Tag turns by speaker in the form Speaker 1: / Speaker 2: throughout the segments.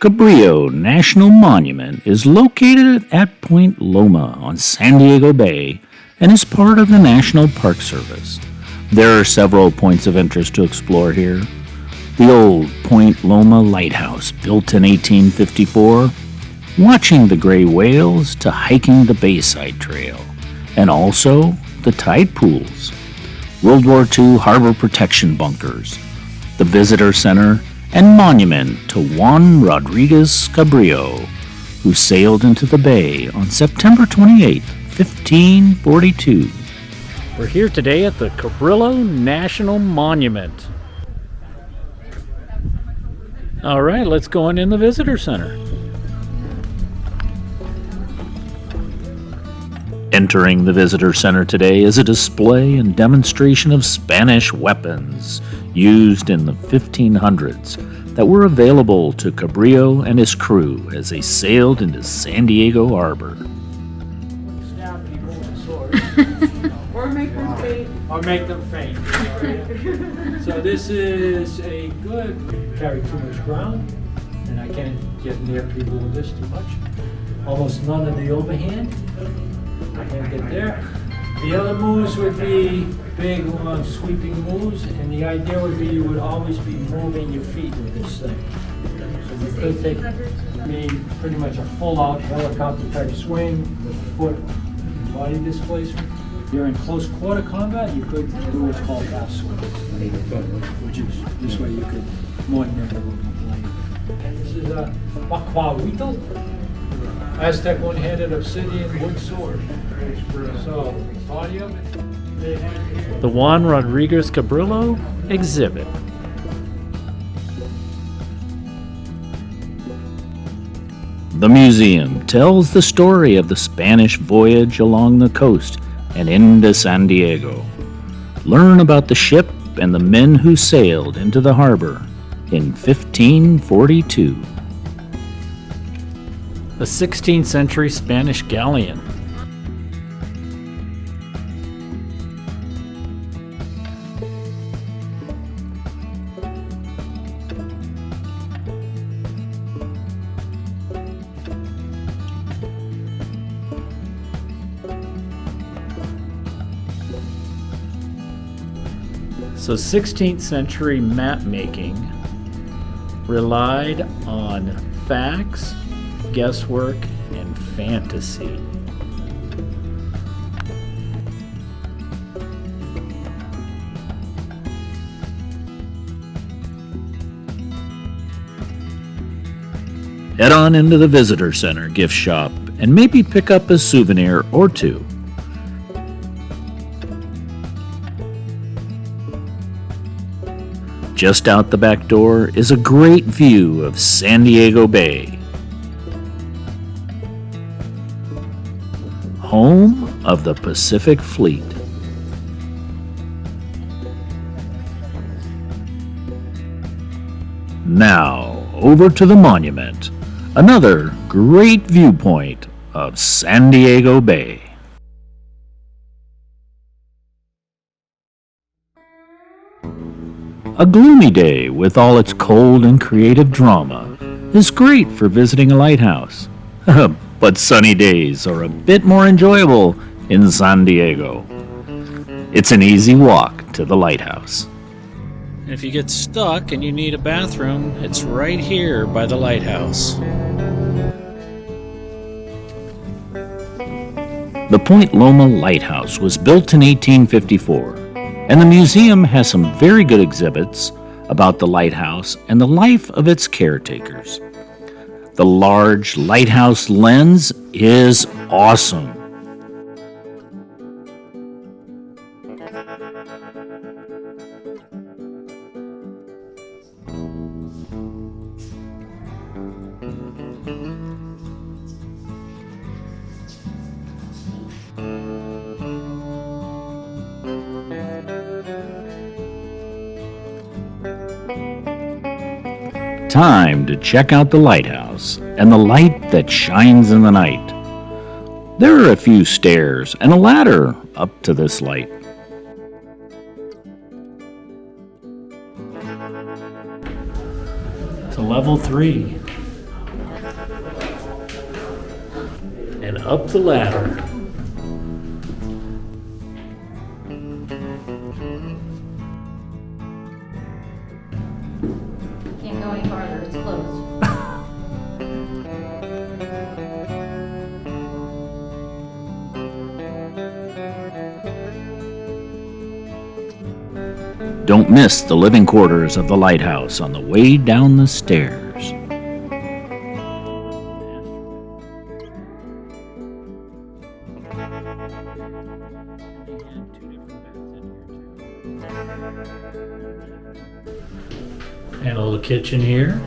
Speaker 1: Cabrillo National Monument is located at Point Loma on San Diego Bay and is part of the National Park Service. There are several points of interest to explore here. The old Point Loma Lighthouse, built in 1854, watching the gray whales to hiking the Bayside Trail, and also the Tidepools, World War II harbor protection bunkers, the Visitor Center, and monument to Juan Rodriguez Cabrillo, who sailed into the bay on September 28, 1542.
Speaker 2: We're here today at the Cabrillo National Monument. All right, let's go on in the Visitor Center.
Speaker 1: Entering the Visitor Center today is a display and demonstration of Spanish weapons used in the 1500s that were available to Cabrillo and his crew as they sailed into San Diego Harbor.
Speaker 3: Or make them faint.
Speaker 2: Or make them faint. So this is a good, carry too much ground, and I can't get near people with this too much. Almost none of the overhand. I can't get there. The other moves would be big, long, sweeping moves, and the idea would be you would always be moving your feet with this thing. So you could take, pretty much a full-out helicopter type swing with foot and body displacement. If you're in close quarter combat, you could do what's called half swings, which is this way you could more nimble with the blade. This is a Huacuahuitl, Aztec one-handed obsidian wood sword. So, audio. The Juan Rodriguez Cabrillo exhibit.
Speaker 1: The museum tells the story of the Spanish voyage along the coast and into San Diego. Learn about the ship and the men who sailed into the harbor in 1542.
Speaker 2: A 16th century Spanish galleon. So 16th century map making relied on facts, guesswork, and fantasy.
Speaker 1: Head on into the Visitor Center gift shop and maybe pick up a souvenir or two. Just out the back door is a great view of San Diego Bay, home of the Pacific Fleet. Now, over to the monument, another great viewpoint of San Diego Bay. A gloomy day with all its cold and creative drama is great for visiting a lighthouse. But sunny days are a bit more enjoyable in San Diego. It's an easy walk to the lighthouse.
Speaker 2: If you get stuck and you need a bathroom, it's right here by the lighthouse.
Speaker 1: The Point Loma Lighthouse was built in 1854, and the museum has some very good exhibits about the lighthouse and the life of its caretakers. The large lighthouse lens is awesome. Time to check out the lighthouse and the light that shines in the night. There are a few stairs and a ladder up to this light.
Speaker 2: To level 3. up the ladder.
Speaker 4: Can't go any farther, it's closed.
Speaker 1: Don't miss the living quarters of the lighthouse on the way down the stairs.
Speaker 2: And a little kitchen here.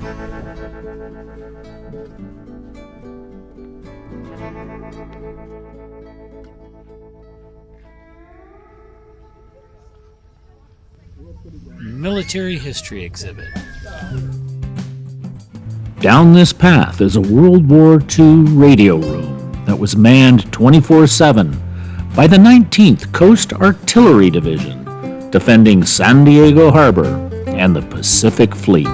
Speaker 2: Military history exhibit.
Speaker 1: Down this path is a World War II radio room that was manned 24/7 by the 19th Coast Artillery Division, defending San Diego Harbor and the Pacific Fleet.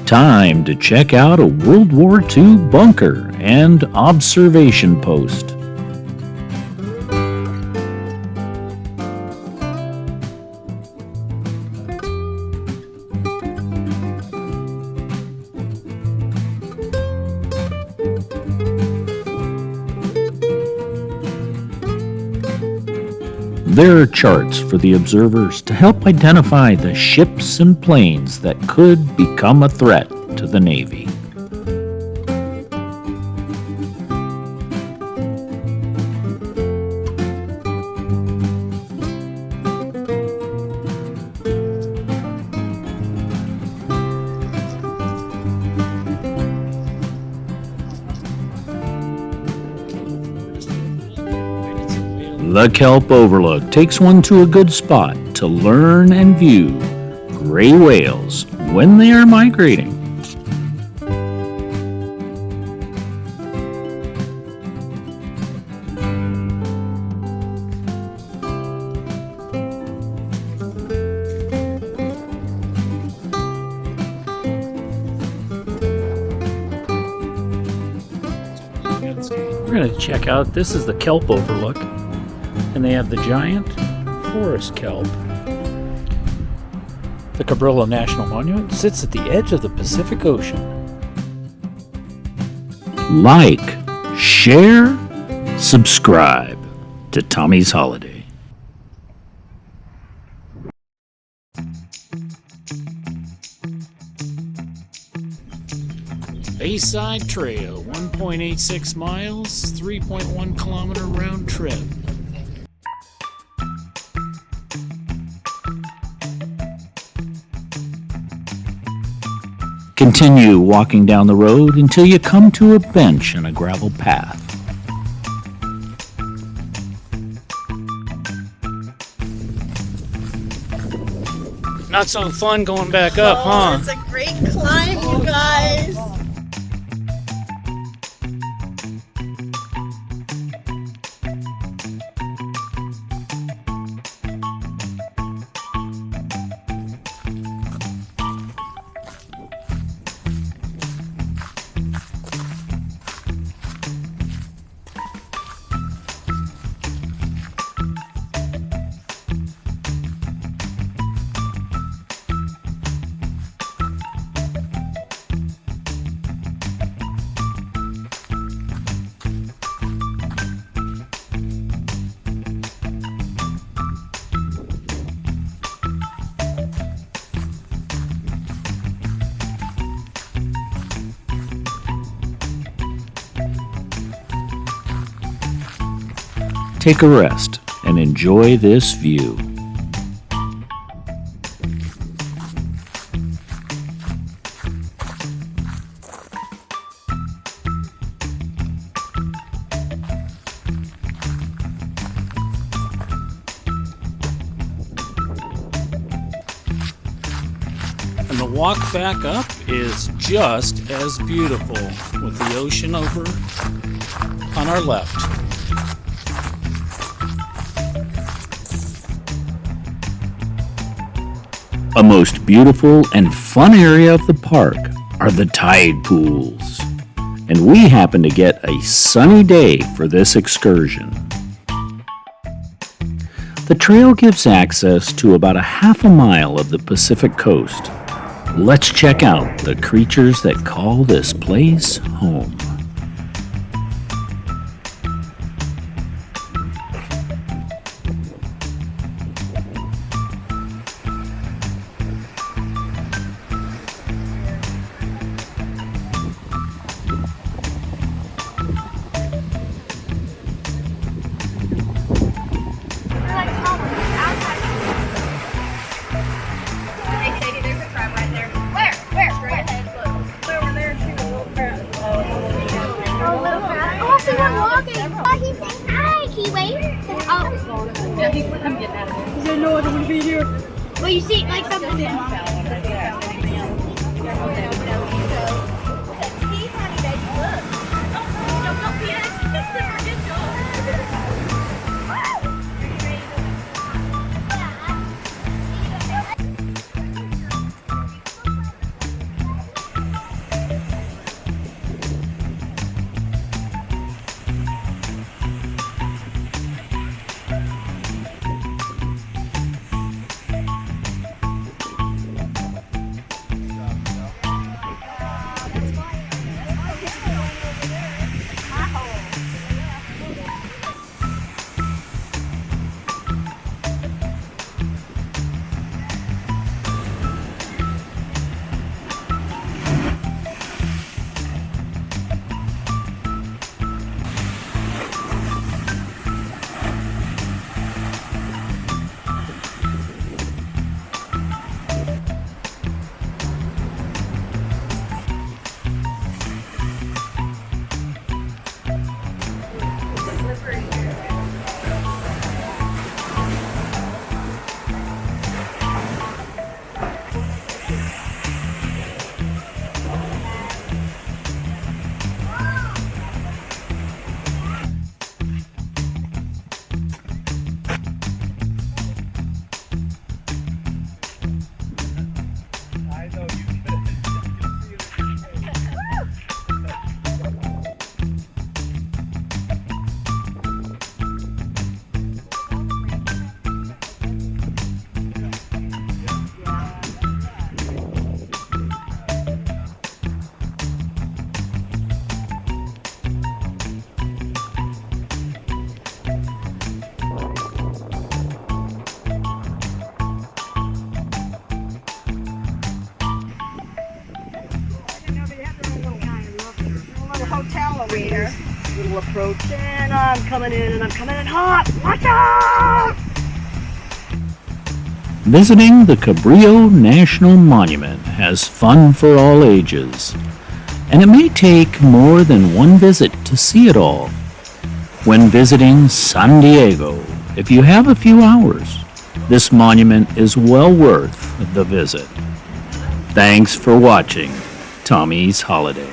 Speaker 1: Time to check out a World War II bunker and observation post. There are charts for the observers to help identify the ships and planes that could become a threat to the Navy. The Kelp Overlook takes one to a good spot to learn and view gray whales when they are migrating.
Speaker 2: We're going to check out, this is the Kelp Overlook, and they have the giant forest kelp. The Cabrillo National Monument sits at the edge of the Pacific Ocean.
Speaker 1: Like, share, subscribe to Tommy's Holiday.
Speaker 2: Bayside Trail, 1.86 miles, 3.1 kilometer round trip.
Speaker 1: Continue walking down the road until you come to a bench and a gravel path.
Speaker 2: Not so fun going back up, huh?
Speaker 3: It's a great climb, you guys.
Speaker 1: Take a rest and enjoy this view. And the walk back up is just as beautiful with the ocean over on our left. A most beautiful and fun area of the park are the tide pools. And we happen to get a sunny day for this excursion. The trail gives access to about a half a mile of the Pacific coast. Let's check out the creatures that call this place home.
Speaker 5: Well, you see, like something.
Speaker 3: Hotel arena. Little approach, and I'm coming in, and I'm coming in hot. Watch out!
Speaker 1: Visiting the Cabrillo National Monument has fun for all ages, and it may take more than one visit to see it all. When visiting San Diego, if you have a few hours, this monument is well worth the visit. Thanks for watching Tommy's Holiday.